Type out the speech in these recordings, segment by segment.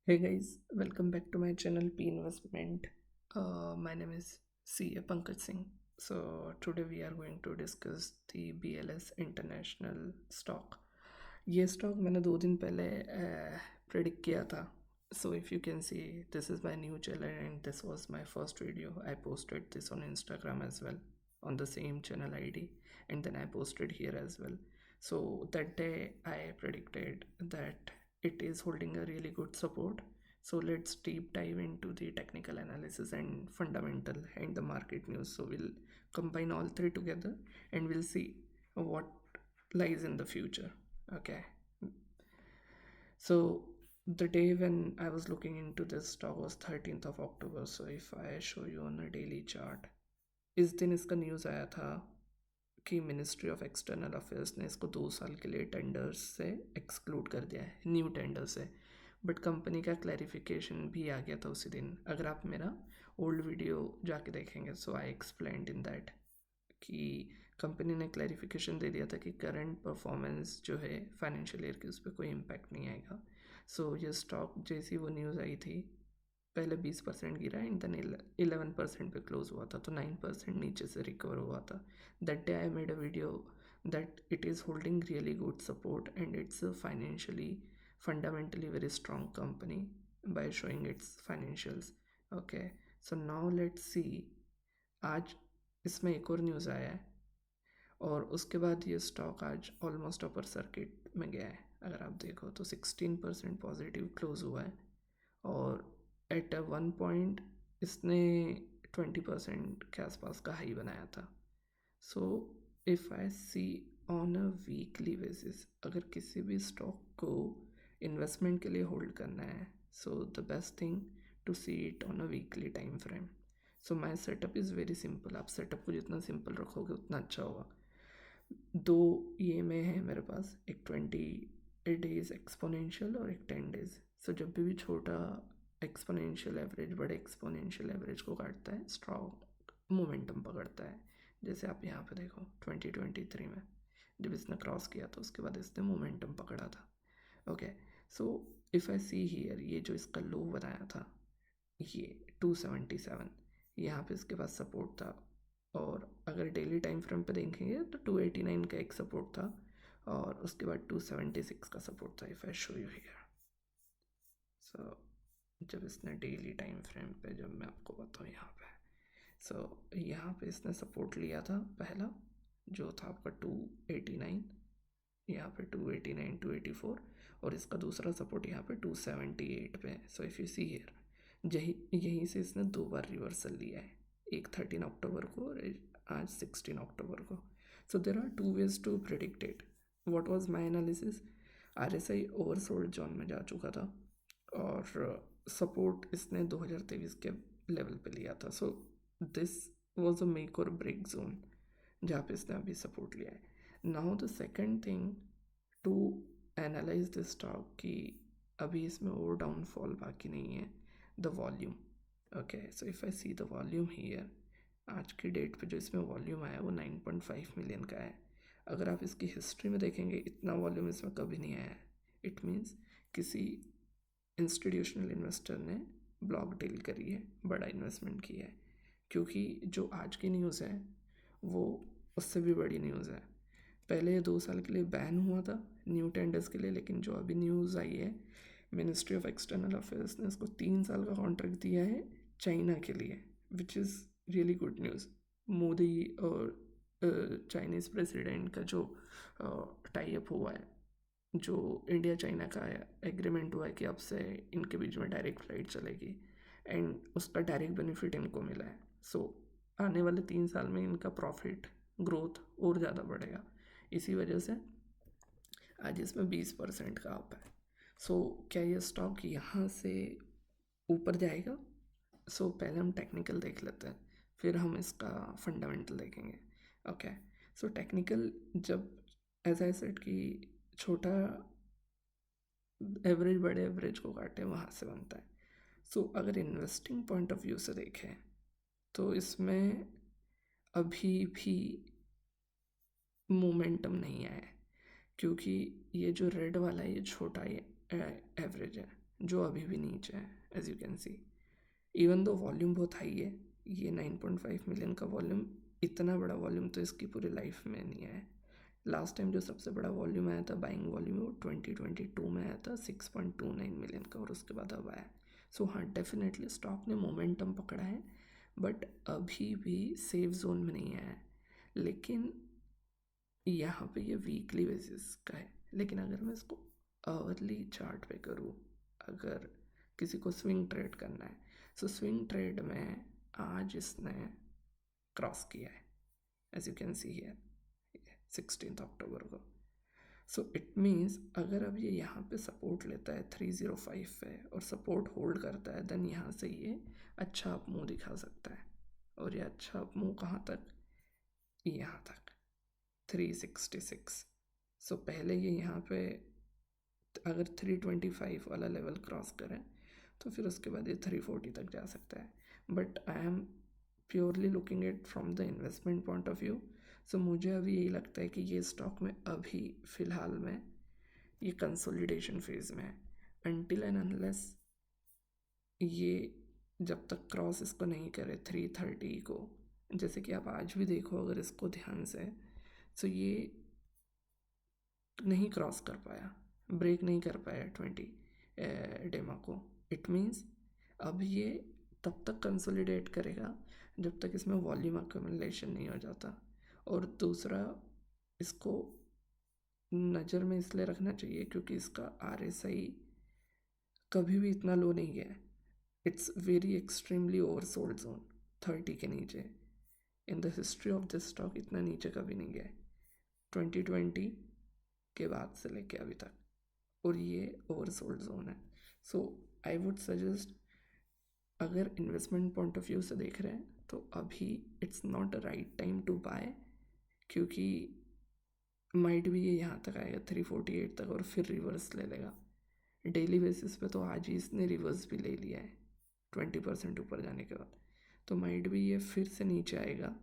Hey guys, welcome back to my channel P Investment. My name is CA Pankaj Singh. So today we are going to discuss the BLS International stock. ये stock मैंने 2 दिन पहले predict किया था. So if you can see, this is my new channel and this was my first video. I posted this on Instagram as well on the same channel ID, and then I posted here as well. So that day I predicted that it is holding a really good support. So let's deep dive into the technical analysis and fundamental and the market news. So we'll combine all three together and we'll see what lies in the future. Okay. So the day when I was looking into this stock was 13th of October. So if I show you on a daily chart, इस दिन इसका news आया था कि ministry of external affairs ने इसको 2 साल के लिए टेंडर्स से एक्सक्लूड कर दिया है, न्यू टेंडर से. बट कंपनी का क्लैरिफिकेशन भी आ गया था उसी दिन. अगर आप मेरा ओल्ड वीडियो जाके देखेंगे, सो आई एक्सप्लेन्ड इन दैट कि कंपनी ने क्लैरिफिकेशन दे दिया था कि करंट परफॉर्मेंस जो है फाइनेंशियल ईयर की, उस पर कोई इम्पैक्ट नहीं आएगा. सो ये स्टॉक जैसी वो न्यूज़ आई थी, पहले 20% गिरा एंड देन 11% पे क्लोज हुआ था, तो 9% नीचे से रिकवर हुआ था. That day I made a video that it is holding really good support and it's a financially fundamentally very strong company by showing its financials. Okay, so now let's see. आज इसमें एक और news आया है और उसके बाद ये स्टॉक आज ऑलमोस्ट अपर सर्किट में गया है. अगर आप देखो तो 16% पॉजिटिव क्लोज हुआ है और एट अ वन पॉइंट इसने 20% के आसपास का हाई बनाया था. So if I see on a weekly basis, अगर किसी भी स्टॉक को इन्वेस्टमेंट के लिए होल्ड करना है, so the best thing to see it on a weekly time frame. So my setup is very simple. आप सेटअप को जितना सिंपल रखोगे उतना अच्छा होगा. 2 में है मेरे पास, एक 20 days एक्सपोनेंशियल और एक 10 days. सो जब भी छोटा एक्सपोनेंशियल एवरेज बड़े एक्सपोनेंशियल एवरेज को काटता है, स्ट्रॉन्ग मोमेंटम पकड़ता है. जैसे आप यहाँ पे देखो 2023 में जब इसने क्रॉस किया तो उसके बाद इसने मोमेंटम पकड़ा था. Okay, so if I see here, ये जो इसका लो बनाया था ये 277, यहाँ पे इसके पास सपोर्ट था. और अगर डेली टाइम फ्रेम पे देखेंगे तो 289 का एक सपोर्ट था और उसके बाद 276 का सपोर्ट था. If I show you here, so जब इसने डेली टाइम फ्रेम पे, जब मैं आपको बताऊँ यहाँ पे, सो यहाँ पे इसने सपोर्ट लिया था पहला जो था आपका 289, यहाँ पे 289 284, और इसका दूसरा सपोर्ट यहाँ पे 278 पे. So if you see here, यहीं से इसने 2 बार रिवर्सल लिया है, एक 13 अक्टूबर को और आज 16 अक्टूबर को. So there are 2 ways to predict it. What was my analysis? RSI oversold zone में जा चुका था और सपोर्ट इसने 2023 के लेवल पे लिया था. So this was a make or break zone जहाँ पे इसने अभी सपोर्ट लिया है. Now the second thing to analyse this stock कि अभी इसमें और डाउनफॉल बाकी नहीं है, the volume. Okay, so if I see the volume here, आज की डेट पे जो इसमें वॉल्यूम आया वो 9.5 मिलियन का है. अगर आप इसकी हिस्ट्री में देखेंगे इतना वॉल्यूम इसमें कभी नहीं आया है. इट मीन्स किसी इंस्टीट्यूशनल इन्वेस्टर ने ब्लॉक डील करी है, बड़ा इन्वेस्टमेंट किया है. क्योंकि जो आज की न्यूज़ है वो उससे भी बड़ी न्यूज़ है. पहले ये 2 साल के लिए बैन हुआ था न्यू टेंडर्स के लिए, लेकिन जो अभी न्यूज़ आई है, मिनिस्ट्री ऑफ एक्सटर्नल अफेयर्स ने इसको 3 साल का कॉन्ट्रैक्ट दिया है चाइना के लिए, which is really good news. Modi और चाइनीज़ प्रेसिडेंट का जो टाई अप हुआ है, जो इंडिया चाइना का एग्रीमेंट हुआ है कि अब से इनके बीच में डायरेक्ट फ्लाइट चलेगी एंड उसका डायरेक्ट बेनिफिट इनको मिला है. सो आने वाले 3 साल में इनका प्रॉफिट ग्रोथ और ज़्यादा बढ़ेगा. इसी वजह से आज इसमें 20% का अप है. सो क्या ये स्टॉक यहाँ से ऊपर जाएगा? सो पहले हम टेक्निकल देख लेते हैं, फिर हम इसका फंडामेंटल देखेंगे. ओके, सो टेक्निकल, जब ऐसा आई सेड कि छोटा एवरेज बड़े एवरेज को काटे वहाँ से बनता है. सो अगर इन्वेस्टिंग पॉइंट ऑफ व्यू से देखें तो इसमें अभी भी मोमेंटम नहीं आया है, क्योंकि ये जो रेड वाला है ये छोटा एवरेज है. जो अभी भी नीचे है as you can see. Even though volume बहुत हाई है, ये 9.5 मिलियन का वॉल्यूम, इतना बड़ा वॉल्यूम तो इसकी पूरी लाइफ में नहीं आया है। लास्ट टाइम जो सबसे बड़ा वॉल्यूम आया था बाइंग वॉल्यूम, वो 2022 में आया था 6.29 मिलियन का, और उसके बाद अब आया। सो हाँ, डेफिनेटली स्टॉक ने मोमेंटम पकड़ा है, बट अभी भी सेफ जोन में नहीं आया है। लेकिन यहाँ पे ये वीकली बेसिस का है, लेकिन अगर मैं इसको आवरली चार्ट पे करूँ, अगर किसी को स्विंग ट्रेड करना है, सो स्विंग ट्रेड में आज इसने क्रॉस किया है as you can see here 16 अक्टूबर को। सो इट मीन्स अगर अब ये यहाँ पे सपोर्ट लेता है 305 पे और सपोर्ट होल्ड करता है, देन यहाँ से ये अच्छा अप मूव दिखा सकता है। और ये अच्छा अप मूव कहाँ तक, यहाँ तक 366। सो पहले ये यहाँ पे अगर 325 वाला लेवल क्रॉस करें तो फिर उसके बाद ये 340 तक जा सकता है। But I am purely looking at from the investment point of view. So मुझे अभी यही लगता है कि ये स्टॉक में अभी फ़िलहाल में ये कंसोलिडेशन फेज़ में है, अनटिल एंड अनलेस ये जब तक क्रॉस इसको नहीं करे 330 को, जैसे कि आप आज भी देखो अगर इसको ध्यान से, तो ये नहीं क्रॉस कर पाया, ब्रेक नहीं कर पाया 20 डेमा को। इट मीन्स अब ये तब तक कंसोलिडेट करेगा जब तक इसमें वॉल्यूम अक्यूमुलेशन नहीं हो जाता। और दूसरा, इसको नज़र में इसलिए रखना चाहिए क्योंकि इसका RSI कभी भी इतना लो नहीं गया है। It's very extremely oversold zone 30 के नीचे। In the history of this stock इतना नीचे कभी नहीं गया है 2020 के बाद से लेके अभी तक, और ये ओवरसोल्ड जोन है। सो आई वुड सजेस्ट, अगर इन्वेस्टमेंट पॉइंट ऑफ व्यू से देख रहे हैं तो अभी it's not a right time to buy, क्योंकि माइट भी ये यहाँ तक आएगा 348 तक और फिर रिवर्स ले लेगा। डेली बेसिस पे तो आज ही इसने रिवर्स भी ले लिया है 20% ऊपर जाने के बाद, तो माइट भी ये फिर से नीचे आएगा।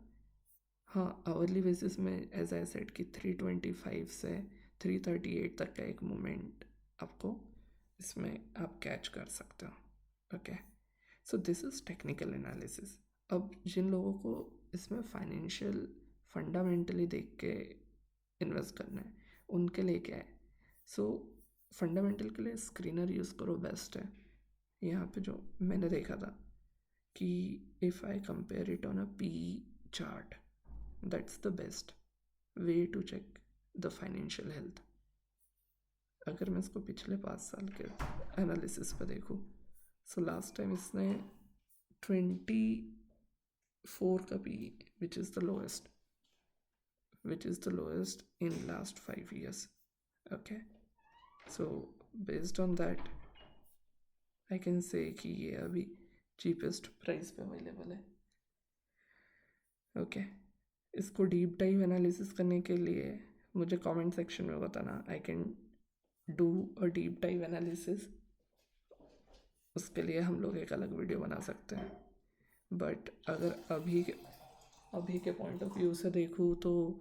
हाँ, आवरली बेसिस में एज आई सेड कि 325 से 338 तक का एक मोमेंट आपको इसमें आप कैच कर सकते हो। Okay, so this is technical analysis. अब जिन लोगों को इसमें फाइनेंशियल फंडामेंटली देख के इन्वेस्ट करना है उनके लिए क्या है, सो फंडामेंटल के लिए स्क्रीनर यूज़ करो, बेस्ट है। यहाँ पे जो मैंने देखा था कि if I compare it on a P chart, that's the best way to check the financial health. अगर मैं इसको पिछले 5 साल के एनालिसिस पे देखूँ, सो लास्ट टाइम इसने 24 का P, which is the lowest in last 5 years. Okay, so based on that I can say कि ये अभी cheapest प्राइस पे अवेलेबल है। ओके, इसको डीप डाइव एनालिसिस करने के लिए मुझे कमेंट सेक्शन में बताना, I can do a deep dive analysis. उसके लिए हम लोग एक अलग वीडियो बना सकते हैं। बट अगर अभी के पॉइंट ऑफ व्यू से देखूँ तो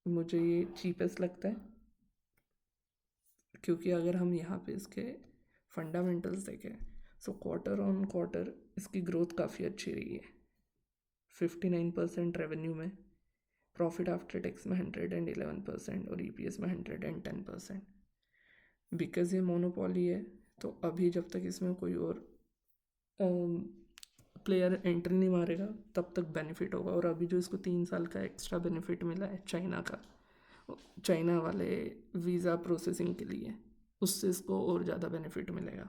मुझे ये चीपेस्ट लगता है, क्योंकि अगर हम यहाँ पे इसके फंडामेंटल्स देखें, सो क्वार्टर ऑन क्वार्टर इसकी ग्रोथ काफ़ी अच्छी रही है। 59% रेवेन्यू में, प्रॉफिट आफ्टर टैक्स में 111% और EPS में 110%। बिकॉज ये मोनोपोली है, तो अभी जब तक इसमें कोई और प्लेयर एंट्री नहीं मारेगा तब तक बेनिफिट होगा। और अभी जो इसको 3 साल का एक्स्ट्रा बेनिफिट मिला है चाइना वाले वीज़ा प्रोसेसिंग के लिए, उससे इसको और ज़्यादा बेनिफिट मिलेगा।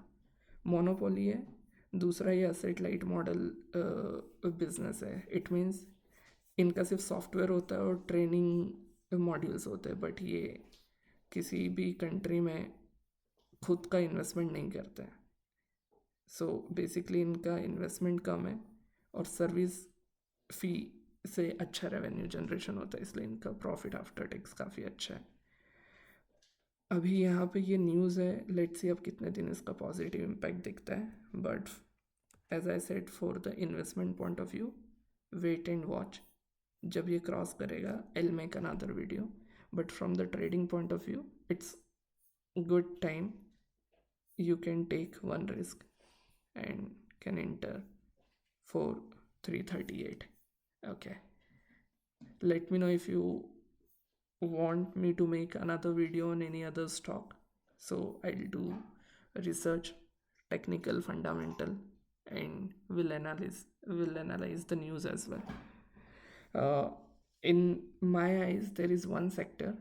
मोनोपोली है, दूसरा ये एसेट लाइट मॉडल बिजनेस है। इट मीन्स इनका सिर्फ सॉफ्टवेयर होता है और ट्रेनिंग मॉड्यूल्स होते हैं, बट ये किसी भी कंट्री में खुद का इन्वेस्टमेंट नहीं करते हैं। सो बेसिकली इनका इन्वेस्टमेंट कम है और सर्विस फ़ी से अच्छा रेवेन्यू जनरेशन होता है, इसलिए इनका प्रॉफिट आफ्टर टैक्स काफ़ी अच्छा है। अभी यहाँ पे ये न्यूज़ है, लेट्स सी अब कितने दिन इसका पॉजिटिव इम्पैक्ट दिखता है। But as I said, for the investment point of view, wait and watch. जब ये क्रॉस करेगा I will make another video, but from the trading point of view it's good time you can take one risk and can enter for 338. Okay, let me know if you want me to make another video on any other stock, so I'll do research, technical, fundamental, and will analyze the news as well. uh, in my eyes there is one sector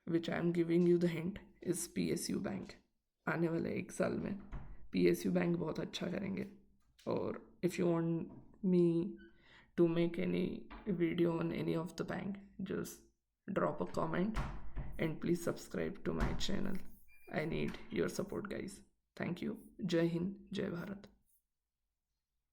which I am giving you the hint is PSU bank. आने वाले एक साल में PSU bank बहुत अच्छा करेंगे. और if you want me to make any video on any of the bank, just drop a comment and please subscribe to my channel. I need your support, guys. Thank you. Jai Hind, Jai Bharat.